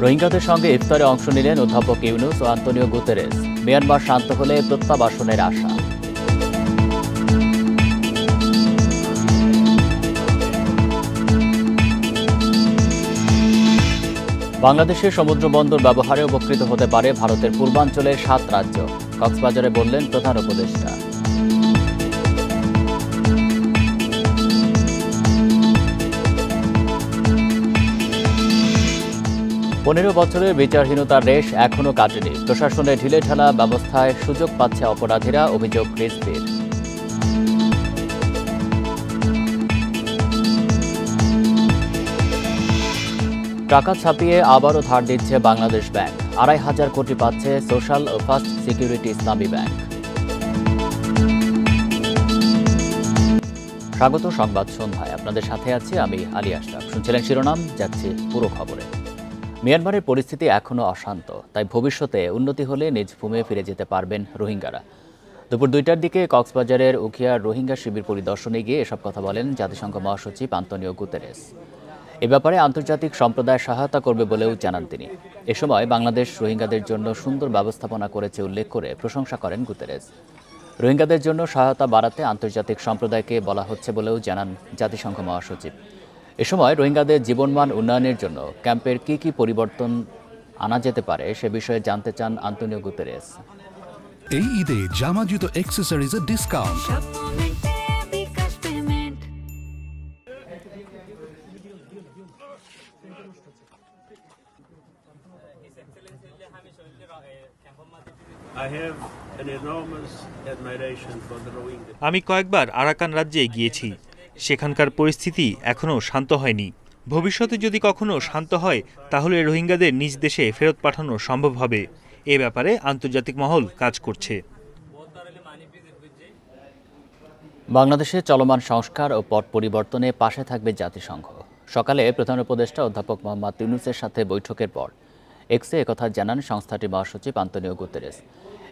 রোহিঙ্গাদের সঙ্গে ইফতারে অংশ নিলেন অধ্যাপক ইউনুস ও আন্তোনিও গুতেরেস। মিয়ানমার শান্ত হলে প্রত্যাবাসনের আশা। বাংলাদেশের সমুদ্র বন্দর ব্যবহারে উপকৃত হতে পারে ভারতের পূর্বাঞ্চলের 7 রাজ্য, কক্সবাজারে বললেন প্রধান উপদেষ্টা। পনেরো বছরের বিচারহীনতার রেশ এখনও কাটেনি। প্রশাসনের ঢিলেঢালা ব্যবস্থায় সুযোগ পাচ্ছে অপরাধীরা, অভিযোগ রিজভির। টাকা ছাপিয়ে আবারও ধার দিচ্ছে বাংলাদেশ ব্যাংক। ২৫০০ কোটি পাচ্ছে সোশ্যাল ও ফার্স্ট সিকিউরিটি ইসলামী ব্যাংক। স্বাগত সংবাদ সন্ধ্যায়, আপনাদের সাথে আছি আমি আলী আশরাফ। শুনছিলেন শিরোনাম, যাচ্ছি পুরো খবরে। মিয়ানমারের পরিস্থিতি এখনও অশান্ত, তাই ভবিষ্যতে উন্নতি হলে নিজ ভূমে ফিরে যেতে পারবেন রোহিঙ্গারা। দুপুর ২টার দিকে কক্সবাজারের উখিয়ার রোহিঙ্গা শিবির পরিদর্শনে গিয়ে এসব কথা বলেন জাতিসংঘ মহাসচিব আন্তোনিও গুতেরেস। এ ব্যাপারে আন্তর্জাতিক সম্প্রদায় সহায়তা করবে বলেও জানান তিনি। এ সময় বাংলাদেশ রোহিঙ্গাদের জন্য সুন্দর ব্যবস্থাপনা করেছে উল্লেখ করে প্রশংসা করেন গুতেরেস। রোহিঙ্গাদের জন্য সহায়তা বাড়াতে আন্তর্জাতিক সম্প্রদায়কে বলা হচ্ছে বলেও জানান জাতিসংঘ মহাসচিব। এ সময় রোহিঙ্গাদের জীবনমান উন্নয়নের জন্য ক্যাম্পের কি পরিবর্তন আনা যেতে পারে সে বিষয়ে জানতে চান আন্তোনিও গুতেরেস। এই ঈদে জামা জুতো অ্যাকসেসরিজের ডিসকাউন্ট। আমি কয়েকবার আরাকান রাজ্যে গিয়েছি। সেখানকার পরিস্থিতি এখনও শান্ত হয়নি। ভবিষ্যতে যদি কখনো শান্ত হয় তাহলে রোহিঙ্গাদের নিজ দেশে ফেরত পাঠানো সম্ভব হবে। এ ব্যাপারে আন্তর্জাতিক মহল কাজ করছে। বাংলাদেশে চলমান সংস্কার ও পট পরিবর্তনে পাশে থাকবে জাতিসংঘ। সকালে প্রধান উপদেষ্টা অধ্যাপক মোহাম্মদ ইউনুসের সাথে বৈঠকের পর এক্সে একথা জানান সংস্থাটির মহাসচিব আন্তোনিও গুতেরেস।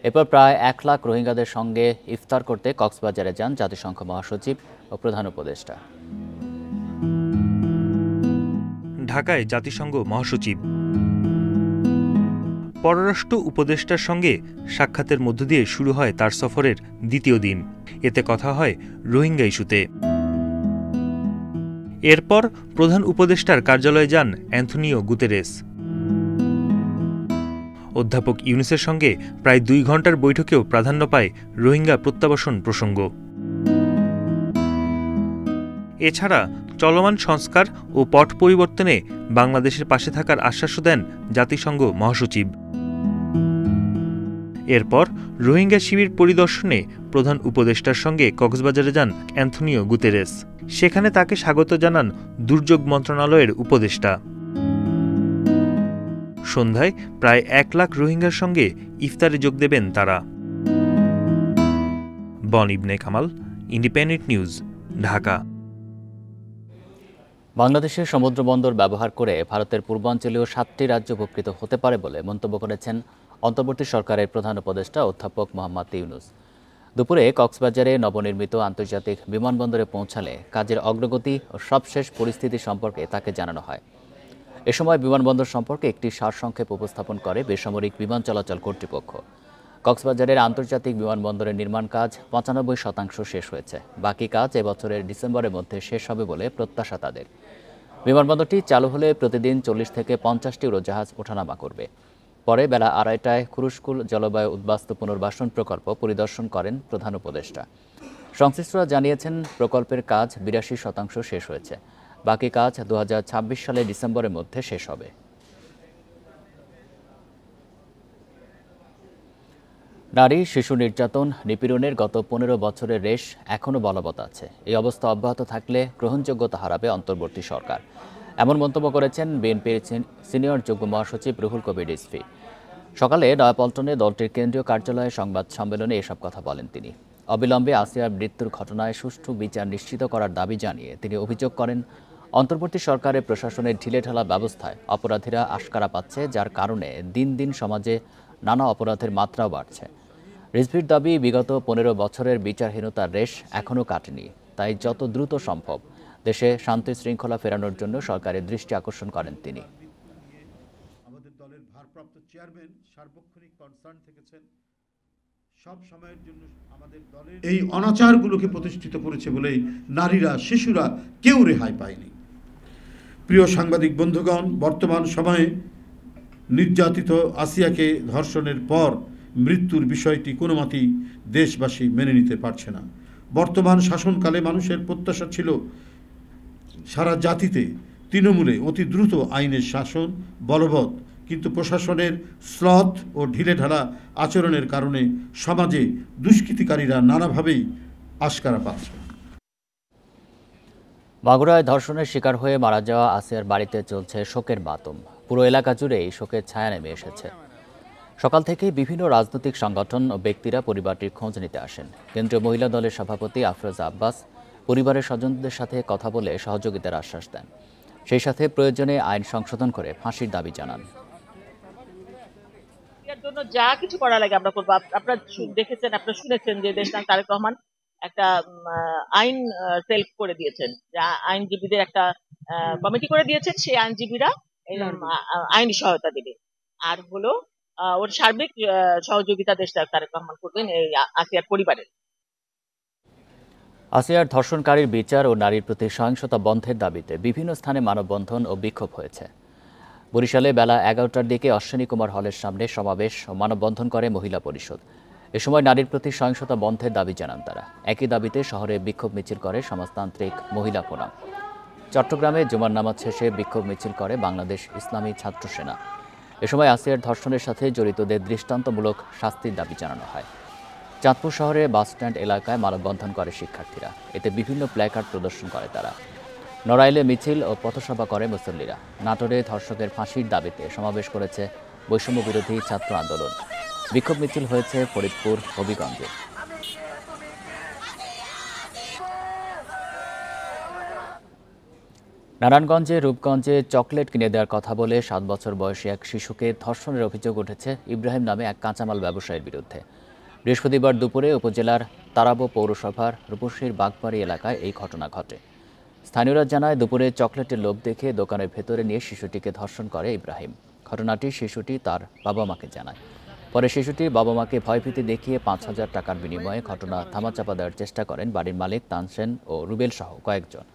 এরপর প্রায় ১ লাখ রোহিঙ্গাদের সঙ্গে ইফতার করতে কক্সবাজারে যান জাতিসংঘ মহাসচিব ও প্রধান উপদেষ্টা। ঢাকায় জাতিসংঘ মহাসচিব পররাষ্ট্র উপদেষ্টার সঙ্গে সাক্ষাতের মধ্য দিয়ে শুরু হয় তার সফরের দ্বিতীয় দিন। এতে কথা হয় রোহিঙ্গা ইস্যুতে। এরপর প্রধান উপদেষ্টার কার্যালয়ে যান অ্যান্থনিও গুতেরেস। অধ্যাপক ইউনুসের সঙ্গে প্রায় ২ ঘণ্টার বৈঠকেও প্রাধান্য পায় রোহিঙ্গা প্রত্যাবাসন প্রসঙ্গ। এছাড়া চলমান সংস্কার ও পট পরিবর্তনে বাংলাদেশের পাশে থাকার আশ্বাসও দেন জাতিসংঘ মহাসচিব। এরপর রোহিঙ্গা শিবির পরিদর্শনে প্রধান উপদেষ্টার সঙ্গে কক্সবাজারে যান অ্যান্থনিও গুতেরেস। সেখানে তাকে স্বাগত জানান দুর্যোগ মন্ত্রণালয়ের উপদেষ্টা। সন্ধ্যায় প্রায় ১ লাখ রোহিঙ্গার সঙ্গে ইফতারে যোগ দেবেন তারা। বন ইবনে কামাল, ইন্ডিপেন্ডেন্ট নিউজ, ঢাকা। বাংলাদেশের সমুদ্র বন্দর ব্যবহার করে ভারতের পূর্বাঞ্চলীয় 7টি রাজ্য উপকৃত হতে পারে বলে মন্তব্য করেছেন অন্তর্বর্তী সরকারের প্রধান উপদেষ্টা অধ্যাপক মোহাম্মদ ইউনুস। দুপুরে কক্সবাজারে নবনির্মিত আন্তর্জাতিক বিমানবন্দরে পৌঁছালে কাজের অগ্রগতি ও সবশেষ পরিস্থিতি সম্পর্কে তাকে জানানো হয়। এ সময় বিমানবন্দর সম্পর্কে একটি সারসংক্ষেপ উপস্থাপন করে বেসামরিক বিমান চলাচল কর্তৃপক্ষ। কক্সবাজারের আন্তর্জাতিক বিমানবন্দরের নির্মাণ কাজ ৯৫% শেষ হয়েছে। বাকি কাজ এবছরের ডিসেম্বরের মধ্যে শেষ হবে বলে প্রত্যাশা তাদের। বিমানবন্দরটি চালু হলে প্রতিদিন ৪০ থেকে ৫০টি উড়োজাহাজ ওঠানামা করবে। পরে বেলা ২:৩০টায় খুরুশকুল জলবায়ু উদ্বাস্তু পুনর্বাসন প্রকল্প পরিদর্শন করেন প্রধান উপদেষ্টা। সংশ্লিষ্টরা জানিয়েছেন প্রকল্পের কাজ ৮২% শেষ হয়েছে। বাকি কাজ ২০২৬ সালের ডিসেম্বরের মধ্যে শেষ হবে। নারী শিশু নির্যাতন নিপীড়নের গত ১৫ বছরের রেশ এখনও বলবৎ আছে। এই অবস্থা অব্যাহত থাকলে গ্রহণযোগ্যতা হারাবে অন্তর্বর্তী সরকার, এমন মন্তব্য করেছেন বিএনপির সিনিয়র যুগ্ম মহাসচিব রুহুল কবির রিজভী। সকালে নয়াপল্টনে দলটির কেন্দ্রীয় কার্যালয়ে সংবাদ সম্মেলনে এসব কথা বলেন তিনি। অবিলম্বে আসিয়ার মৃত্যুর ঘটনায় সুষ্ঠু বিচার নিশ্চিত করার দাবি জানিয়ে তিনি অভিযোগ করেন, অন্তর্বর্তী সরকারের প্রশাসনের ঢিলেঢালা ব্যবস্থায় অপরাধীরা আশকারা পাচ্ছে, যার কারণে দিন দিন সমাজে নানা অপরাধের মাত্রাও বাড়ছে। রিজভির দাবি, বিগত ১৫ বছরের বিচারহীনতার রেশ এখনও কাটেনি, তাই যত দ্রুত সম্ভব দেশে শান্তি শৃঙ্খলা ফেরানোর জন্য সরকারের দৃষ্টি আকর্ষণ করেন তিনি। চেয়ারম্যান সার্বক্ষণিক কনসার্ন থেকেছেন, সব সময়ের জন্য আমাদের দলের এই অনাচারগুলোকে প্রতিষ্ঠিত করেছে বলেই নারীরা, শিশুরা কেউ রেহাই পায়নি। প্রিয় সাংবাদিক বন্ধুগণ, বর্তমান সময়ে নির্যাতিত আসিয়াকে ধর্ষণের পর মৃত্যুর বিষয়টি কোনো মতেই দেশবাসী মেনে নিতে পারছে না। বর্তমান শাসনকালে মানুষের প্রত্যাশা ছিল সারা জাতিতে তৃণমূলে অতি দ্রুত আইনের শাসন বলবৎ, কিন্তু প্রশাসনের শ্লথ ও ঢিলেঢালা আচরণের কারণে সমাজে দুষ্কৃতিকারীরা নানাভাবেই আশকারা পাচ্ছে। মাগুরায় ধর্ষণের শিকার হয়ে মারা যাওয়া আসিয়ার বাড়িতে চলছে শোকের মাতম। পুরো এলাকা জুড়েই শোকের ছায়া নেমে এসেছে। সকাল থেকেই বিভিন্ন রাজনৈতিক সংগঠন ও ব্যক্তিরা পরিবারটির খোঁজ নিতে আসেন। কেন্দ্রীয় মহিলা দলের সভাপতি আফরোজা আব্বাস পরিবারের স্বজনদের সাথে কথা বলে সহযোগিতার আশ্বাস দেন। সেই সাথে প্রয়োজনে আইন সংশোধন করে ফাঁসির দাবি জানান। এর জন্য যা কিছু করা লাগে আমরা করবো। আপনারা দেখেছেন, আপনারা শুনেছেন যে দেশনায়ক তারেক রহমান একটা আইন সেলফ করে দিয়েছেন, আইনজীবীদের একটা কমিটি করে দিয়েছেন। সেই আইনজীবীরা আইনি সহায়তা দেবে, আর হলো ওর সার্বিক সহযোগিতা দেশনায়ক তারেক রহমান করবেন এই আসিয়ার পরিবারের। আসিয়ার ধর্ষণকারীর বিচার ও নারীর প্রতি সহিংসতা বন্ধের দাবিতে বিভিন্ন স্থানে মানববন্ধন ও বিক্ষোভ হয়েছে। বরিশালে বেলা 11টার দিকে অশ্বিনী কুমার হলের সামনে সমাবেশ ও মানববন্ধন করে মহিলা পরিষদ। এ সময় নারীর প্রতি সহিংসতা বন্ধের দাবি জানান তারা। একই দাবিতে শহরে বিক্ষোভ মিছিল করে সমাজতান্ত্রিক মহিলা ফোরাম। চট্টগ্রামে জুমার নামাজ শেষে বিক্ষোভ মিছিল করে বাংলাদেশ ইসলামী ছাত্র সেনা। এ সময় আসিয়ার ধর্ষণের সাথে জড়িতদের দৃষ্টান্তমূলক শাস্তির দাবি জানানো হয়। চাঁদপুর শহরে বাসস্ট্যান্ড এলাকায় মানববন্ধন করে শিক্ষার্থীরা। এতে বিভিন্ন প্ল্যাকার্ড প্রদর্শন করে তারা। নড়াইলে মিছিল ও পথসভা করে মুসল্লিরা। নাটোরে ধর্ষকের ফাঁসির দাবিতে সমাবেশ করেছে বৈষম্য বিরোধী ছাত্র আন্দোলন। বিক্ষোভ মিছিল হয়েছে ফরিদপুর, হবিগঞ্জে। নারায়ণগঞ্জে রূপগঞ্জে চকলেট কিনে দেওয়ার কথা বলে 7 বছর বয়সী এক শিশুকে ধর্ষণের অভিযোগ উঠেছে ইব্রাহিম নামে এক কাঁচামাল ব্যবসায়ীর বিরুদ্ধে। বৃহস্পতিবার দুপুরে উপজেলার তারাবো পৌরসভার রূপসীর বাগবাড়ি এলাকায় এই ঘটনা ঘটে। স্থানীয়রা জানায়, দুপুরে চকলেটের লোভ দেখে দোকানের ভেতরে নিয়ে শিশুটিকে ধর্ষণ করে ইব্রাহিম। ঘটনাটি শিশুটি তার বাবা মাকে জানায়। পরে শিশুটির বাবা মাকে ভয়ভীতি দেখিয়ে 5,000 টাকার বিনিময়ে ঘটনা ধামাচাপা দেওয়ার চেষ্টা করেন বাড়ির মালিক তানসেন ও রুবেল সহ কয়েকজন।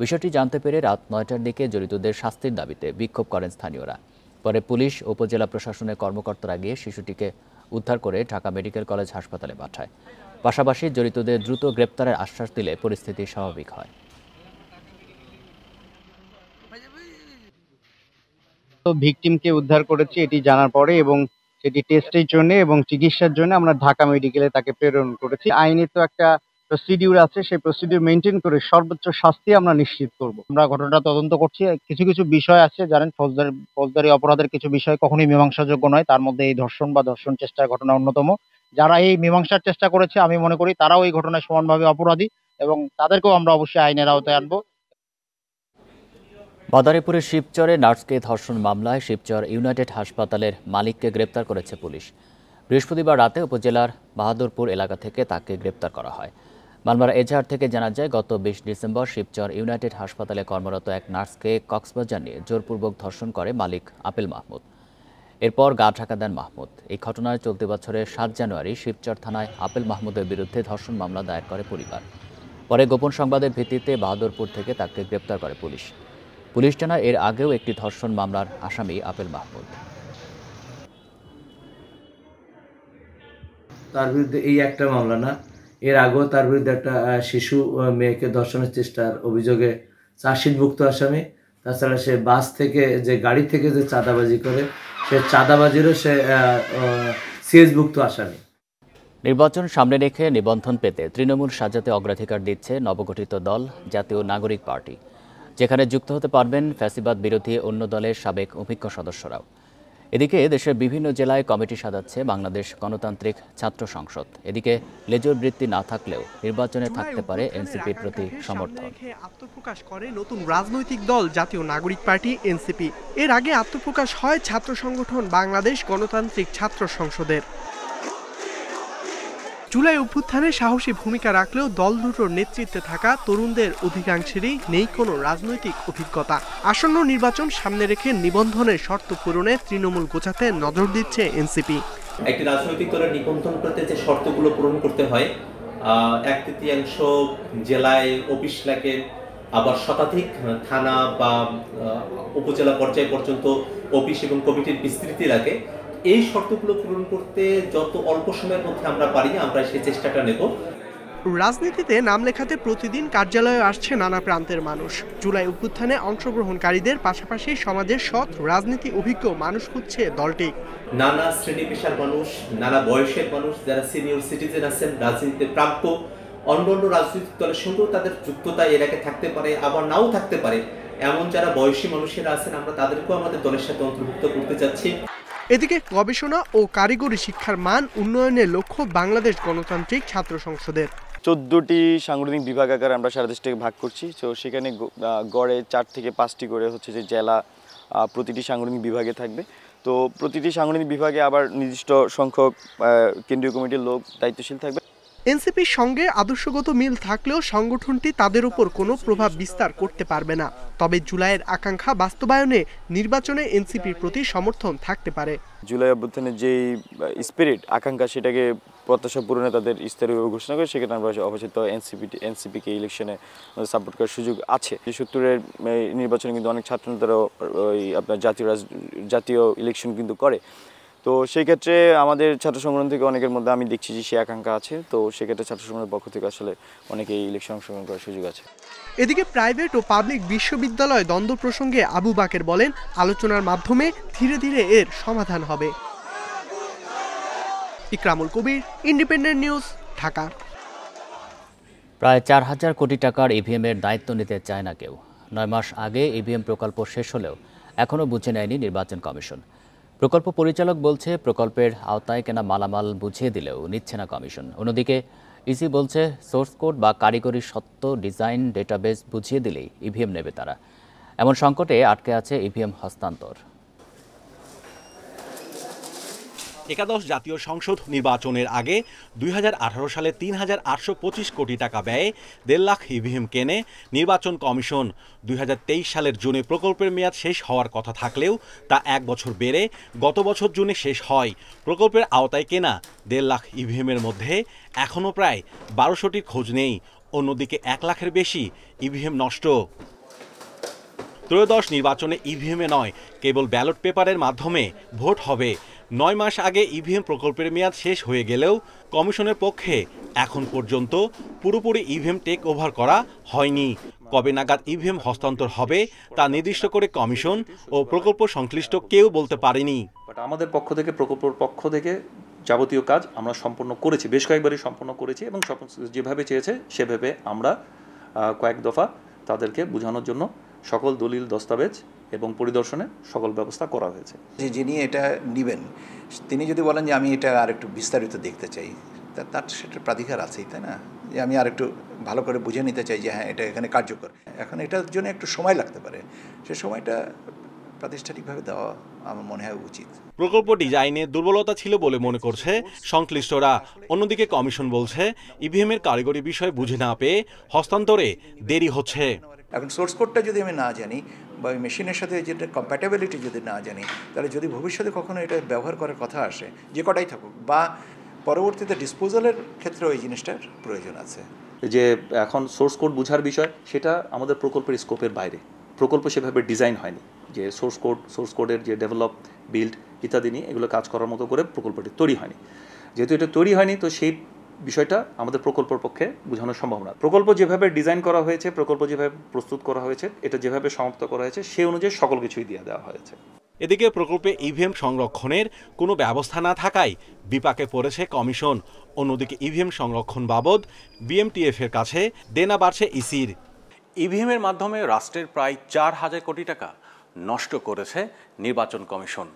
বিষয়টি জানতে পেরে রাত 9টার দিকে জড়িতদের শাস্তির দাবিতে বিক্ষোভ করেন স্থানীয়রা। পরে পুলিশ ও উপজেলা প্রশাসনের কর্মকর্তারা গিয়ে শিশুটিকে উদ্ধার করে ঢাকা মেডিকেল কলেজ হাসপাতালে পাঠায়। পাশাপাশি জড়িতদের দ্রুত গ্রেপ্তারের আশ্বাস দিলে পরিস্থিতি স্বাভাবিক হয়। ভিকটিমকে উদ্ধার করেছি এটি জানার পরে, এবং সেটি টেস্টের জন্য এবং চিকিৎসার জন্য আমরা ঢাকা মেডিকেলে তাকে প্রেরণ করেছি। আইনে তো একটা প্রসিডিউর আছে, সেই প্রসিডিউর মেনটেন করে সর্বোচ্চ শাস্তি আমরা নিশ্চিত করব। আমরা ঘটনাটা তদন্ত করছি। কিছু কিছু বিষয় আছে, জানেন, ফৌজদারি অপরাধের কিছু বিষয় কখনোই মীমাংসাযোগ্য নয়। তার মধ্যে এই ধর্ষণ বা ধর্ষণ চেষ্টার ঘটনা অন্যতম। যারা এই মীমাংসার চেষ্টা করেছে, আমি মনে করি তারাও এই ঘটনায় সমানভাবে অপরাধী, এবং তাদেরকেও আমরা অবশ্যই আইনের আওতায় আনবো। মাদারীপুরের শিবচরে নার্সকে ধর্ষণ মামলায় শিবচর ইউনাইটেড হাসপাতালের মালিককে গ্রেপ্তার করেছে পুলিশ। বৃহস্পতিবার রাতে উপজেলার বাহাদুরপুর এলাকা থেকে তাকে গ্রেপ্তার করা হয়। মালমার এজাহার থেকে জানা যায়, গত 20 ডিসেম্বর শিবচর ইউনাইটেড হাসপাতালে কর্মরত এক নার্সকে কক্সবাজার নিয়ে জোরপূর্বক ধর্ষণ করে মালিক আপেল মাহমুদ। এরপর গা ঢাকা দেন মাহমুদ। এই ঘটনায় চলতি বছরের 7 জানুয়ারি শিবচর থানায় আপেল মাহমুদের বিরুদ্ধে ধর্ষণ মামলা দায়ের করে পরিবার। পরে গোপন সংবাদের ভিত্তিতে বাহাদুরপুর থেকে তাকে গ্রেপ্তার করে পুলিশ। পুলিশ জানায়, এর আগেও একটি ধর্ষণ মামলার আসামি আপেল মাহমুদ। তার বিরুদ্ধে এই একটা মামলা না, এর আগেও তার বিরুদ্ধে একটা শিশু মেয়েকে ধর্ষণের চেষ্টার অভিযোগে চার্জশিটভুক্ত আসামি। তাছাড়া সে বাস থেকে যে গাড়ি থেকে যে চাঁদাবাজি করে, সে চাঁদাবাজিরও সে সিএসভুক্ত আসামি। নির্বাচন সামনে রেখে নিবন্ধন পেতে তৃণমূল সাজাতে অগ্রাধিকার দিচ্ছে নবগঠিত দল জাতীয় নাগরিক পার্টি, যেখানে যুক্ত হতে পারবেন ফ্যাসিবাদ বিরোধী অন্য দলের সাবেক অভিজ্ঞ সদস্যরাও। এদিকে দেশের বিভিন্ন জেলায় কমিটি সাজাচ্ছে বাংলাদেশ গণতান্ত্রিক ছাত্র সংসদ। এদিকে লেজুর বৃত্তি না থাকলেও নির্বাচনে থাকতে পারে এনসিপির প্রতি সমর্থন। আত্মপ্রকাশ করে নতুন রাজনৈতিক দল জাতীয় নাগরিক পার্টি এনসিপি। এর আগে আত্মপ্রকাশ হয় ছাত্র সংগঠন বাংলাদেশ গণতান্ত্রিক ছাত্র সংসদের। জুলাই অভ্যুত্থানে সাহসী ভূমিকা রাখলেও দল দুটোর নেতৃত্বে থাকা তরুণদের অধিকাংশেরই নেই কোনো রাজনৈতিক অভিজ্ঞতা। আসন্ন নির্বাচন সামনে রেখে নিবন্ধনের শর্ত পূরণে তৃণমূল গোছাতে নজর দিচ্ছে এনসিপি। একটি রাজনৈতিক দলের নিবন্ধন করতে যে শর্তগুলো পূরণ করতে হয়, 1/3 জেলায় অফিস লাগে, আবার শতাধিক থানা বা উপজেলা পর্যায় পর্যন্ত অফিস এবং কমিটির বিস্তৃতি লাগে। এই শর্তগুলো পূরণ করতে যত অল্প সময়ের মধ্যে আমরা পারি আমরা সেই চেষ্টাটা নেব। রাজনীতিতে নাম লেখাতে প্রতিদিন কার্যালয়ে আসছে নানা প্রান্তের মানুষ। জুলাই অভ্যুত্থানে অংশগ্রহণকারীদের পাশাপাশি সমাজের সৎ রাজনীতি অভিজ্ঞ মানুষ খুঁজছে দলটি। নানা শ্রেণী পেশার মানুষ, নানা বয়সের মানুষ, যারা সিনিয়র সিটিজেন আছেন, রাজনীতিতে প্রাপ্য, অন্যান্য রাজনৈতিক দলের সঙ্গেও তাদের যুক্ততা এর আগে থাকতে পারে, আবার নাও থাকতে পারে, এমন যারা বয়সী মানুষেরা আছেন আমরা তাদেরকেও আমাদের দলের সাথে অন্তর্ভুক্ত করতে চাচ্ছি। এদিকে গবেষণা ও কারিগরি শিক্ষার মান উন্নয়নের লক্ষ্য বাংলাদেশ গণতান্ত্রিক ছাত্র সংসদের। 14টি সাংগঠনিক বিভাগ আকারে আমরা সারা দেশ থেকে ভাগ করছি। তো সেখানে গড়ে 4 থেকে 5টি করে হচ্ছে যে জেলা প্রতিটি সাংগঠনিক বিভাগে থাকবে। তো প্রতিটি সাংগঠনিক বিভাগে আবার নির্দিষ্ট সংখ্যক কেন্দ্রীয় কমিটির লোক দায়িত্বশীল থাকবে। এনসিপির সঙ্গে আদর্শগত মিল থাকলেও সংগঠনটি তাদের উপর কোনো প্রভাব বিস্তার করতে পারবে না। তবে জুলাইয়ের আকাঙ্ক্ষা বাস্তবায়নে নির্বাচনে এনসিপির প্রতি সমর্থন থাকতে পারে। জুলাই অভ্যুত্থানের যেই স্পিরিট আকাঙ্ক্ষা সেটাকে প্রত্যাশা পূরণে তাদের স্থির ঘোষণা করে সেক্ষেত্রে আমরা অবশ্যই এনসিপিকে ইলেকশনে সাপোর্ট করার সুযোগ আছে। 70-এর নির্বাচনে কিন্তু অনেক ছাত্রনেতারাও আপনার জাতীয় ইলেকশন কিন্তু করে। তো সেই ক্ষেত্রে আমাদের ছাত্র সংগঠন থেকে অনেকের মধ্যে আমি দেখছি যে সে আকাঙ্ক্ষা আছে। তো সেক্ষেত্রে ছাত্র সংগঠনের পক্ষ থেকে আসলে অনেকেই ইলেকশন অংশগ্রহণ করার সুযোগ আছে। এদিকে প্রাইভেট ও পাবলিক বিশ্ববিদ্যালয় দ্বন্দ্ব প্রসঙ্গে আবু বাকের বলেন, আলোচনার মাধ্যমে ধীরে ধীরে এর সমাধান হবে। ইকরামুল কবির, ইন্ডিপেন্ডেন্ট নিউজ, ঢাকা। প্রায় 4000 কোটি টাকার ইভিএমের দায়িত্ব নিতে চায় না কেউ। 9 মাস আগে ইভিএম প্রকল্প শেষ হলেও এখনও বুঝে নেয়নি নির্বাচন কমিশন। প্রকল্প পরিচালক বলছে প্রকল্পের আওতায় কেনা মালামাল বুঝিয়ে দিলেও নিচ্ছে না কমিশন। অন্যদিকে ইসি বলছে সোর্স কোড বা কারিগরি সত্ত্ব ডিজাইন ডেটাবেস বুঝিয়ে দিলেই ইভিএম নেবে তারা। এমন সংকটে আটকে আছে ইভিএম হস্তান্তর। একাদশ জাতীয় সংসদ নির্বাচনের আগে 2018 সালে 3825 কোটি টাকা ব্যয়ে 1.5 লাখ ইভিএম কেনে নির্বাচন কমিশন। 2023 সালের জুনে প্রকল্পের মেয়াদ শেষ হওয়ার কথা থাকলেও তা 1 বছর বেড়ে গত বছর জুনে শেষ হয়। প্রকল্পের আওতায় কেনা 1.5 লাখ ইভিএমের মধ্যে এখনও প্রায় 1200টির খোঁজ নেই। অন্যদিকে 1 লাখের বেশি ইভিএম নষ্ট। ত্রয়োদশ নির্বাচনে ইভিএমে নয়, কেবল ব্যালট পেপারের মাধ্যমে ভোট হবে। 9 মাস আগে ইভিএম প্রকল্পের মেয়াদ শেষ হয়ে গেলেও কমিশনের পক্ষে এখন পর্যন্ত পুরোপুরি ইভিএম টেক ওভার করা হয়নি। কবে নাগাদ ইভিএম হস্তান্তর হবে তা নির্দিষ্ট করে কমিশন ও প্রকল্প সংশ্লিষ্ট কেউ বলতে পারেনি। আমাদের পক্ষ থেকে প্রকল্পের পক্ষ থেকে যাবতীয় কাজ আমরা সম্পন্ন করেছি, বেশ কয়েকবারই সম্পন্ন করেছি এবং যেভাবে চেয়েছে সেভাবে আমরা কয়েক দফা তাদেরকে বোঝানোর জন্য সকল দলিল দস্তাবেজ এবং পরিদর্শনে সকল ব্যবস্থা করা হয়েছে। যিনি এটা নেবেন তিনি যদি বলেন যে আমি এটা আর একটু বিস্তারিত দেখতে চাই, তার সেটা প্রাধিকার আছেই, তাই না? যে আমি আর একটু ভালো করে বুঝে নিতে চাই যে হ্যাঁ এটা এখানে কার্যকর। এখন এটার জন্য একটু সময় লাগতে পারে, সে সময়টা প্রাতিষ্ঠানিকভাবে দেওয়া আমার মনে হয় উচিত। প্রকল্প ডিজাইনে দুর্বলতা ছিল বলে মনে করছে সংশ্লিষ্টরা। অন্যদিকে কমিশন বলছে ইভিএমের কারিগরি বিষয় বুঝে না পেয়ে হস্তান্তরে দেরি হচ্ছে। এখন সোর্স কোডটা যদি আমি না জানি বা ওই মেশিনের সাথে যেটা কম্প্যাটেবিলিটি যদি না জানি, তাহলে যদি ভবিষ্যতে কখনো এটা ব্যবহার করার কথা আসে, যে কটাই থাকুক, বা পরবর্তীতে ডিসপোজালের ক্ষেত্রে ওই জিনিসটার প্রয়োজন আছে। যে এখন সোর্স কোড বোঝার বিষয় সেটা আমাদের প্রকল্পের স্কোপের বাইরে। প্রকল্প সেভাবে ডিজাইন হয়নি যে সোর্স কোডের যে ডেভেলপ, বিল্ড ইত্যাদি নিয়ে এগুলো কাজ করার মতো করে প্রকল্পটি তৈরি হয়নি। যেহেতু এটা তৈরি হয়নি, তো সেই বিষয়টা আমাদের প্রকল্পের পক্ষে বোঝানো সম্ভব না। প্রকল্প যেভাবে ডিজাইন করা হয়েছে, প্রকল্প যেভাবে প্রস্তুত করা হয়েছে, এটা যেভাবে সমাপ্ত করা হয়েছে সেই অনুযায়ী সকল কিছুই দিয়ে দেওয়া হয়েছে। এদিকে প্রকল্পে ইভিএম সংরক্ষণের কোনো ব্যবস্থা না থাকায় বিপাকে পড়েছে কমিশন। অন্যদিকে ইভিএম সংরক্ষণ বাবদ বিএমটিএফ এর কাছে দেনা বাড়ছে ইসির। ইভিএমের মাধ্যমে রাষ্ট্রের প্রায় 4000 কোটি টাকা নষ্ট করেছে নির্বাচন কমিশন।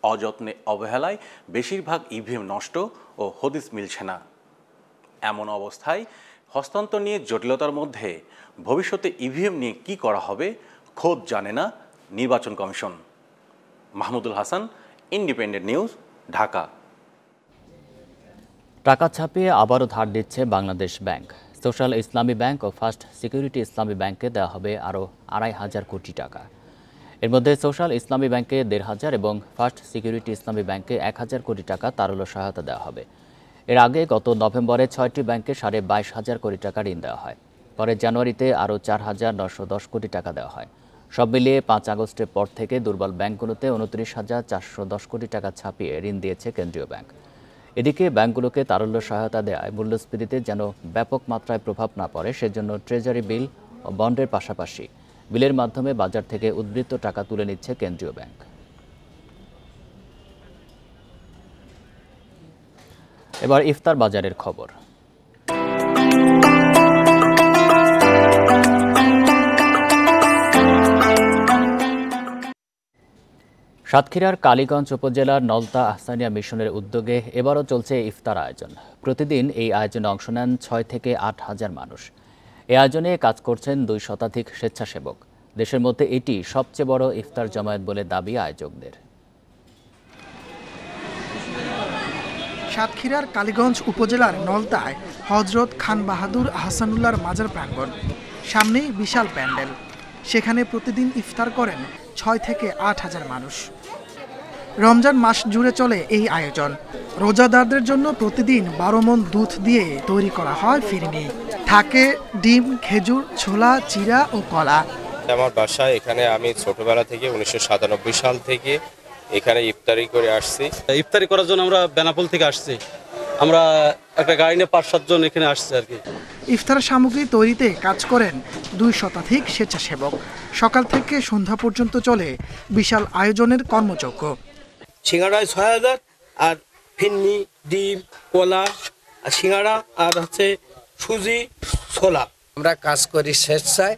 অযত্নে অবহেলায় বেশিরভাগ ইভিএম নষ্ট ও হদিস মিলছে না। এমন অবস্থায় হস্তান্তর নিয়ে জটিলতার মধ্যে ভবিষ্যতে ইভিএম নিয়ে কি করা হবে খোদ জানে না নির্বাচন commission. Mahmudul Hasan, independent News, Dhaka. টাকা ছাপিয়ে আবারও ধার দিচ্ছে বাংলাদেশ ব্যাংক। সোশ্যাল ইসলামী ব্যাংক ও ফার্স্ট সিকিউরিটি ইসলামী ব্যাংকে দেওয়া হবে আরও 2,500 কোটি টাকা। এর মধ্যে সোশ্যাল ইসলামী ব্যাংকে 1,500 এবং ফার্স্ট সিকিউরিটি ইসলামী ব্যাংকে 1,000 কোটি টাকা তারল্য সহায়তা দেওয়া হবে। এর আগে গত নভেম্বরে 6টি ব্যাংকে 22,500 কোটি টাকা ঋণ দেওয়া হয়। পরে জানুয়ারিতে আরও 4,910 কোটি টাকা দেওয়া হয়। সব মিলিয়ে 5 আগস্টের পর থেকে দুর্বল ব্যাংকগুলোতে 29,410 কোটি টাকা ছাপিয়ে ঋণ দিয়েছে কেন্দ্রীয় ব্যাংক। এদিকে ব্যাংকগুলোকে তারল্য সহায়তা দেওয়ায় মূল্যস্ফীতিতে যেন ব্যাপক মাত্রায় প্রভাব না পড়ে সেজন্য ট্রেজারি বিল ও বন্ডের পাশাপাশি বিলের মাধ্যমে বাজার থেকে উদ্বৃত্ত টাকা তুলে নিচ্ছে কেন্দ্রীয় ব্যাংক। এবার ইফতার বাজারের খবর। সাতক্ষীরার কালীগঞ্জ উপজেলার নলতা আহসানিয়া মিশনের উদ্যোগে এবারও চলছে ইফতার আয়োজন। প্রতিদিন এই আয়োজনে অংশ নেন 6 থেকে 8,000 মানুষ। এই আয়োজনে কাজ করছেন 2 শতাধিক স্বেচ্ছাসেবক। দেশের মধ্যে এটি সবচেয়ে বড় ইফতার জমায়েত বলে দাবি আয়োজকদের। সাতক্ষীরার কালীগঞ্জ উপজেলার নলতায় হযরত খান বাহাদুর আহসানুল্লাহর মাজার প্রাঙ্গণ, সামনেই বিশাল প্যান্ডেল। সেখানে প্রতিদিন ইফতার করেন 6 থেকে 8,000 মানুষ। রমজান মাস জুড়ে চলে এই আয়োজন। রোজাদারদের জন্য প্রতিদিন 12 মণ দুধ দিয়ে তৈরি করা হয় ফিরনি। থাকে ডিম, খেজুর, ছোলা, চিরা ও কলা। আমার বাসায় এখানে আমি ছোটবেলা থেকে 1997 সাল থেকে এখানে ইফতারি করে আসছি। ইফতারি করার জন্য আমরা বেনাপোল থেকে আসছি। আমরা একটা গাড়ি নিয়ে 5-7 জন এখানে আসছি আর কি। ইফতার সামগ্রী তৈরিতে কাজ করেন 2 শতাধিক স্বেচ্ছাসেবক। সকাল থেকে সন্ধ্যা পর্যন্ত চলে বিশাল আয়োজনের কর্মযজ্ঞ। সিঙ্গাড়ায় 6,000 আর ফিন্নি, ডিম, কলা, সিঙ্গাড়া আর হচ্ছে সুজি, ছোলা। আমরা কাজ করি স্বেচ্ছায়,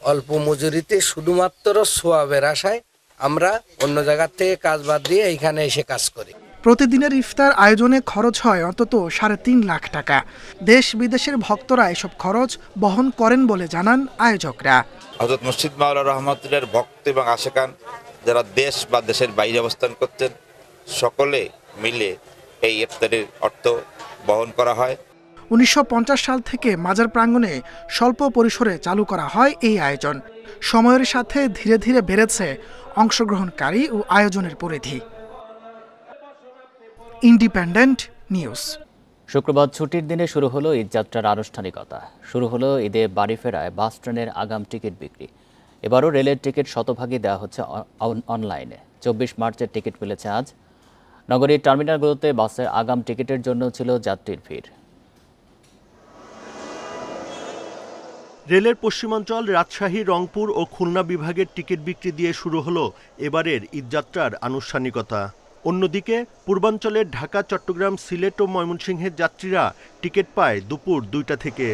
অল্প মজুরিতে, শুধুমাত্র সোয়াবের আশায়। আমরা অন্য জায়গার থেকে কাজ বাদ দিয়ে এখানে এসে কাজ করি। প্রতিদিনের ইফতার আয়োজনে খরচ হয় অন্তত 3.5 লাখ টাকা। দেশ বিদেশের ভক্তরা এসব খরচ বহন করেন বলে জানান আয়োজকরা। হযরত মুর্শিদ মাওলানা রহমাতুল্লাহর ভক্ত এবং আশিকান যারা দেশ বা দেশের বাইরে অবস্থান করতেন, সকলে মিলে এই ইফতারের অর্থ বহন করা হয়। 1950 সাল থেকে মাজার প্রাঙ্গণে স্বল্প পরিসরে চালু করা হয় এই আয়োজন। সময়ের সাথে ধীরে ধীরে বেড়েছে অংশগ্রহণকারী ও আয়োজনের পরিধি। Independent news. শুক্রবার ছুটির দিনে শুরু হলো ঈদযাত্রার আনুষ্ঠানিকতা। শুরু হলো ঈদে বাড়ি ফেরায় বাস ট্রেনের আগাম টিকিট বিক্রি। এবারও রেলের টিকিট শতভাগই দেওয়া হচ্ছে অনলাইনে। 24 মার্চের টিকিট মিলেছে আজ। নগরীর টার্মিনালগুলোতে বাসের আগাম টিকিটের জন্য ছিল যাত্রীর ভিড়। রেলের পশ্চিমাঞ্চল, রাজশাহী, রংপুর ও খুলনা বিভাগের টিকিট বিক্রি দিয়ে শুরু হলো এবারের ঈদযাত্রার আনুষ্ঠানিকতা। অন্যদিকে পূর্বাঞ্চলের ঢাকা, চট্টগ্রাম, সিলেট ও ময়মনসিংহের যাত্রীরা টিকিট পায় দুপুর 2টা থেকে।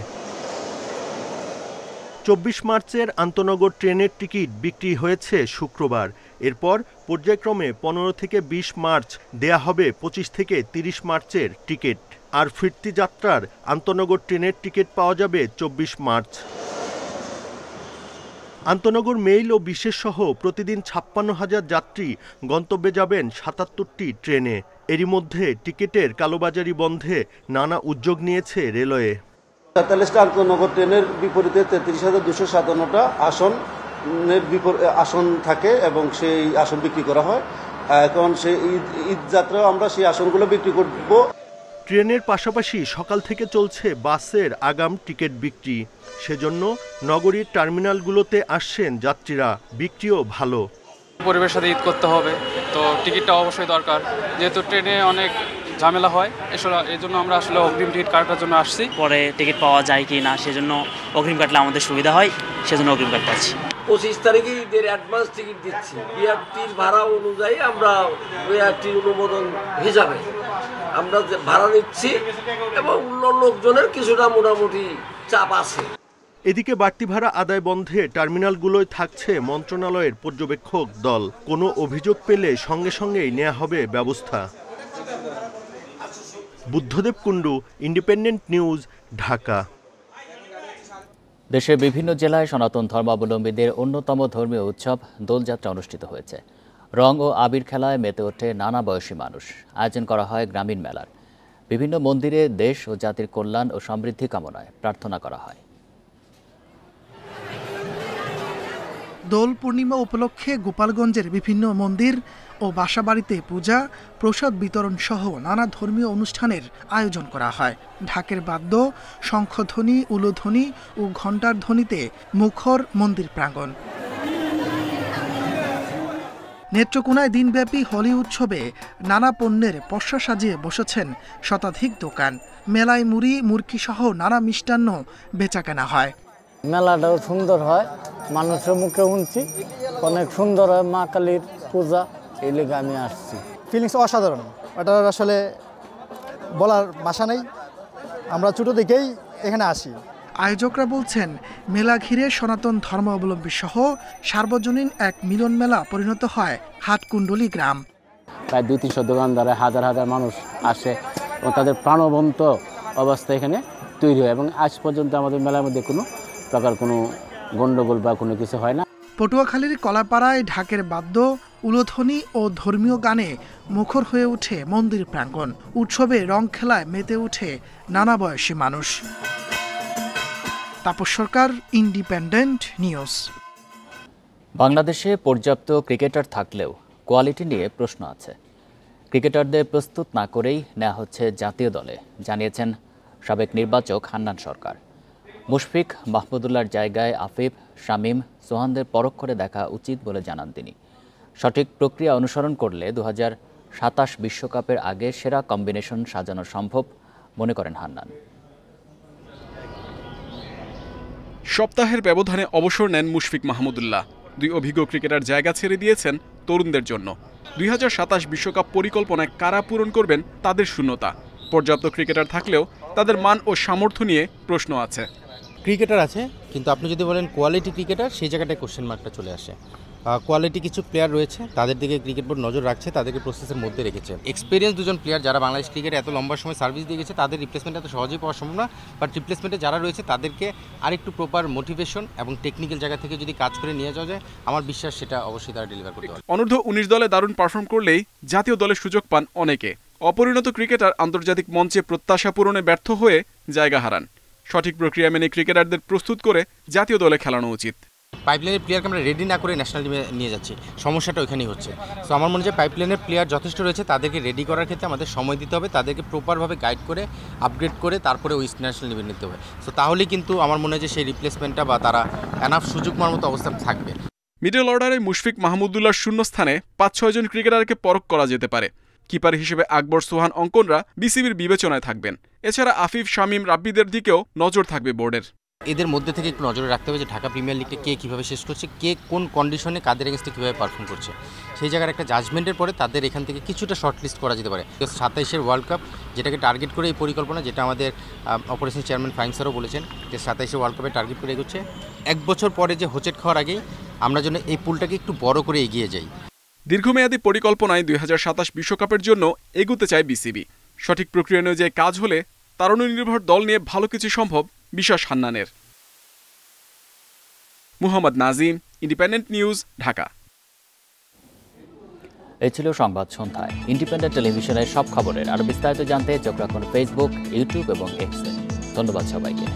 24 মার্চের আন্তনগর ট্রেনের টিকিট বিক্রি হয়েছে শুক্রবার। এরপর পর্যায়ক্রমে 15 থেকে 20 মার্চ দেয়া হবে 25 থেকে 30 মার্চের টিকিট। আর ফিরতি যাত্রার আন্তনগর ট্রেনের টিকিট পাওয়া যাবে 24 মার্চ। আন্তনগর মেইল ও বিশেষ সহ প্রতিদিন 56,000 যাত্রী গন্তব্যে যাবেন 77টি ট্রেনে। এরই মধ্যে টিকিটের কালোবাজারি বন্ধে নানা উদ্যোগ নিয়েছে রেলওয়ে। 43টা আন্তনগর ট্রেনের বিপরীতে 33,257টা আসন থাকে এবং সেই আসন বিক্রি করা হয়। এখন সেই ঈদ যাত্রাও আমরা সেই আসনগুলো বিক্রি করব। ট্রেনের পাশাপাশি সকাল থেকে চলছে বাসের আগাম টিকিট বিক্রি। সেজন্য নগরীর টার্মিনালগুলোতে আসছেন যাত্রীরা। বিক্রিও ভালো। পরিবেশের সাথে ঈদ করতে হবে, তো টিকিটটা অবশ্যই দরকার, যেহেতু ট্রেনে অনেক ঝামেলা হয়। এই জন্য আমরা আসলে অগ্রিম টিকিট কাটার জন্য আসছি। পরে টিকিট পাওয়া যায় কি না সেজন্য অগ্রিম কাটলে আমাদের সুবিধা হয়, সেজন্য অগ্রিম কাটতে আছি। 25 তারিখে ঈদের অ্যাডভান্স টিকিট দিচ্ছি। বিআরটির ভাড়া অনুযায়ী আমরা বিআরটির অনুমোদন হিসাবে আমরা ভাড়া নিচ্ছি এবং লোকজনের কিছুটা মোটামুটি চাপ আছে। এদিকে বাড়তি ভাড়া আদায় বন্ধে টার্মিনালগুলোয় থাকছে মন্ত্রণালয়ের পর্যবেক্ষক দল। কোনো অভিযোগ পেলে সঙ্গে সঙ্গেই নেওয়া হবে ব্যবস্থা। Buddhadeb Kundu, independent News, Dhaka. দেশের বিভিন্ন জেলায় সনাতন ধর্মাবলম্বীদের অন্যতম ধর্মীয় উৎসব দোলযাত্রা অনুষ্ঠিত হয়েছে। রং ও আবির খেলায় মেতে ওঠে নানা বয়সী মানুষ। আয়োজন করা হয় গ্রামীণ মেলার। বিভিন্ন মন্দিরে দেশ ও জাতির কল্যাণ ও সমৃদ্ধি কামনায় প্রার্থনা করা হয়। দোল পূর্ণিমা উপলক্ষে গোপালগঞ্জের বিভিন্ন মন্দির ও বাসাবাড়িতে পূজা, প্রসাদ বিতরণ সহ নানা ধর্মীয় অনুষ্ঠানের আয়োজন করা হয়। ঢাকের বাদ্য, শঙ্খধ্বনি, উলুধ্বনি ও ঘণ্টার ধ্বনিতে মুখর মন্দির প্রাঙ্গণ। নেত্রকোনায় দিনব্যাপী হোলি উৎসবে নানা পণ্যের পসরা সাজিয়ে বসেছেন শতাধিক দোকান। মেলায় মুড়ি, মুরকি সহ নানা মিষ্টান্ন বেচাকেনা হয়। মেলাটাও সুন্দর হয়, মানুষের মুখে শুনছি অনেক সুন্দর হয়। মা কালীর পূজা, এই লেগে আমি আসছি। ফিলিংস অসাধারণ, ওটার আসলে বলার ভাষা নেই। আমরা ছোটো থেকেই এখানে আসি। আয়োজকরা বলছেন, মেলা ঘিরে সনাতন ধর্মাবলম্বী সহ সার্বজনীন এক মিলন মেলা পরিণত হয় হাটকুণ্ডলী গ্রাম। প্রায় 200-300 দোকানদারে হাজার হাজার মানুষ আসে ও তাদের প্রাণবন্ত অবস্থা এখানে তৈরি হয় এবং আজ পর্যন্ত আমাদের মেলার মধ্যে কোনো প্রকার কোনো গণ্ডগোল বা কোনো কিছু হয় না। পটুয়াখালীর কলাপাড়ায় ঢাকের বাদ্য, উলুধ্বনি ও ধর্মীয় গানে মুখর হয়ে ওঠে মন্দির প্রাঙ্গণ। উৎসবে রং খেলায় মেতে ওঠে নানা বয়সী মানুষ। তাপস সরকার, ইন্ডিপেন্ডেন্ট নিউজ। বাংলাদেশে পর্যাপ্ত ক্রিকেটার থাকলেও কোয়ালিটি নিয়ে প্রশ্ন আছে। ক্রিকেটারদের প্রস্তুত না করেই নেওয়া হচ্ছে জাতীয় দলে, জানিয়েছেন সাবেক নির্বাচক হান্নান সরকার। মুশফিক মাহমুদুল্লাহর জায়গায় আফিফ, শামীম, সোহানদের পরখ করে দেখা উচিত বলে জানান তিনি। সঠিক প্রক্রিয়া অনুসরণ করলে 2027 বিশ্বকাপের আগে সেরা কম্বিনেশন সাজানো সম্ভব মনে করেন হান্নান। সপ্তাহের ব্যবধানে অবসর নেন মুশফিক মাহমুদুল্লাহ। 2 অভিজ্ঞ ক্রিকেটার জায়গা ছেড়ে দিয়েছেন তরুণদের জন্য। 2027 বিশ্বকাপ পরিকল্পনায় কারা পূরণ করবেন তাদের শূন্যতা। পর্যাপ্ত ক্রিকেটার থাকলেও তাদের মান ও সামর্থ্য নিয়ে প্রশ্ন আছে। ক্রিকেটার আছে, কিন্তু আপনি যদি বলেন কোয়ালিটি ক্রিকেটার, সেই জায়গাটায় কোশ্চেন মার্কটা চলে আসে। কোয়ালিটি কিছু প্লেয়ার রয়েছে, তাদের দিকে ক্রিকেট বোর্ড নজর রাখছে, তাদেরকে প্রসেসের মধ্যে রেখেছে। এক্সপিরিয়েন্স 2জন প্লেয়ার যারা বাংলাদেশ ক্রিকেটে এত লম্বা সময় সার্ভিস দিয়ে গেছে, তাদের রিপ্লেসমেন্ট এত সহজেই পাওয়া সম্ভব না। বাট রিপ্লেসমেন্টে যারা রয়েছে তাদেরকে আরেকটু প্রপার মোটিভেশন এবং টেকনিক্যাল জায়গা থেকে যদি কাজ করে নিয়ে যাওয়া যায়, আমার বিশ্বাস সেটা অবশ্যই তারা ডেলিভার করতে পারবে। অনূর্ধ্ব 19 দলে দারুণ পারফর্ম করলেই জাতীয় দলের সুযোগ পান অনেকে। অপরিণত ক্রিকেটার আন্তর্জাতিক মঞ্চে প্রত্যাশা পূরণে ব্যর্থ হয়ে জায়গা হারান। সঠিক প্রক্রিয়া মেনে ক্রিকেটারদের প্রস্তুত করে জাতীয় দলে খেলানো উচিত। পাইপলাইনের প্লেয়ারকে আমরা রেডি না করে ন্যাশনাল টিমে নিয়ে যাচ্ছি, সমস্যাটা ওইখানেই হচ্ছে। সো আমার মনে হয় পাইপলাইনের প্লেয়ার যথেষ্ট রয়েছে, তাদেরকে রেডি করার ক্ষেত্রে আমাদের সময় দিতে হবে, তাদেরকে প্রপারভাবে গাইড করে আপগ্রেড করে তারপরে ওই ন্যাশনাল টিমে নিতে হবে। সো তাহলেই কিন্তু আমার মনে হয় যে সেই রিপ্লেসমেন্টটা বা তারা এনাফ সুযোগ পাওয়ার মতো অবস্থা থাকবে। মিডল অর্ডারে মুশফিক মাহমুদুল্লাহর শূন্যস্থানে 5-6 জন ক্রিকেটারকে পরখ করা যেতে পারে। কিপার হিসেবে আকবর, সোহান, অঙ্কনরা বিসিবির বিবেচনায় থাকবেন। এছাড়া আফিফ, শামীম, রাব্বিদের দিকেও নজর থাকবে বোর্ডের। এদের মধ্যে থেকে একটু নজরে রাখতে হবে যে ঢাকা প্রিমিয়ার লিগটা কে কীভাবে শেষ করছে, কে কোন কন্ডিশনে কাদের এগেন্স্টে কীভাবে পারফর্ম করছে, সেই জায়গার একটা জাজমেন্টের পরে তাদের এখান থেকে কিছুটা শর্ট লিস্ট করা যেতে পারে। 27-এর ওয়ার্ল্ড কাপ যেটাকে টার্গেট করে এই পরিকল্পনা, যেটা আমাদের অপারেশন চেয়ারম্যান ফাহিম স্যারও বলেছেন যে 27-এর ওয়ার্ল্ড কাপে টার্গেট করে এগোচ্ছে। 1 বছর পরে যে হোচেট খাওয়ার আগেই আমরা যেন এই পুলটাকে একটু বড় করে এগিয়ে যাই। দীর্ঘমেয়াদী পরিকল্পনায় 2027 বিশ্বকাপের জন্য এগুতে চায় বিসিবি। সঠিক প্রক্রিয়া অনুযায়ী কাজ হলে তারুণ্যনির্ভর দল নিয়ে ভালো কিছু সম্ভব, বিশ্বাস হান্নানের। Muhammad Nazim, Independent News, Dhaka. এই ছিল সংবাদ সন্ধ্যায়। ইন্ডিপেন্ডেন্ট টেলিভিশনের সব খবরের আরো বিস্তারিত জানতে চোখ রাখুন ফেসবুক, ইউটিউব এবং এক্সে। ধন্যবাদ সবাইকে।